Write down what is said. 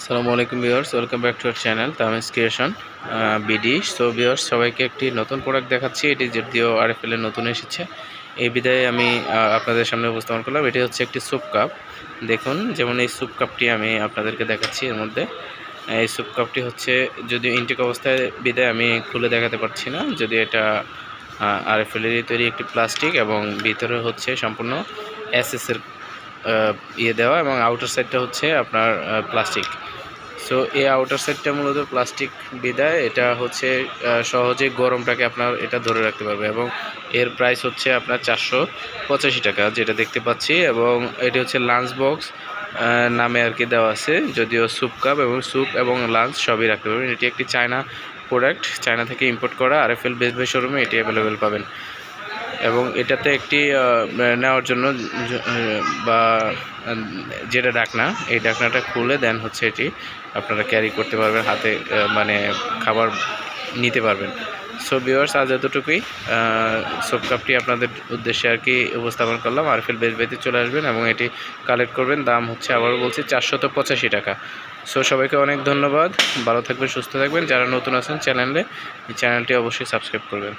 আসসালামু আলাইকুম viewers, welcome back to our channel তামিজ creation BD. So viewers, সবাইকে একটি নতুন প্রোডাক্ট দেখাচ্ছি। এটি যদিও আরএফএল এর নতুন এসেছে, এই বিদায়ে আমি আপনাদের সামনে উপস্থাপন করলাম। এটি হচ্ছে একটি স্যুপ কাপ। দেখুন, যেমন এই স্যুপ কাপটি আমি আপনাদেরকে দেখাচ্ছি। এর মধ্যে এই স্যুপ কাপটি হচ্ছে, যদিও ইনটেক অবস্থায় বিদায় আমি খুলে দেখাতে পারছি না, যদি এটা আরএফএল এর তৈরি একটি প্লাস্টিক এবং ভিতরে হচ্ছে সম্পূর্ণ এসএস এর দেওয়া, এবং আউটার সাইডটা হচ্ছে আপনার প্লাস্টিক। সো এই আউটার সাইডটা মূলত প্লাস্টিক বিদায় এটা হচ্ছে সহজে গরমটাকে আপনার এটা ধরে রাখতে পারবে, এবং এর প্রাইস হচ্ছে আপনার 485 টাকা, যেটা দেখতে পাচ্ছি। এবং এটি হচ্ছে লাঞ্চ বক্স নামে আর কি দেওয়া আছে, যদিও স্যুপ কাপ এবং স্যুপ এবং লাঞ্চ সবই রাখতে পারবেন। এটি একটি চায়না প্রোডাক্ট, চায়না থেকে ইম্পোর্ট করা। আরএফএল বেস্ট বাই শোরুমে এটি অ্যাভেলেবেল পাবেন। এবং এটাতে একটি নেওয়ার জন্য বা যেটা ডাকনা, এই ডাকনাটা খুলে দেন হচ্ছে এটি আপনারা ক্যারি করতে পারবেন, হাতে মানে খাবার নিতে পারবেন। সো ভিউয়ার্স, আজ এতটুকুই। সোপ কাপটি আপনাদের উদ্দেশ্যে আর কি উপস্থাপন করলাম। আরএফএল বেস্ট বাইতে চলে আসবেন এবং এটি কালেক্ট করবেন। দাম হচ্ছে, আবারও বলছি, 485 টাকা। সো সবাইকে অনেক ধন্যবাদ। ভালো থাকবেন, সুস্থ থাকবেন। যারা নতুন আছেন চ্যানেলে, এই চ্যানেলটি অবশ্যই সাবস্ক্রাইব করবেন।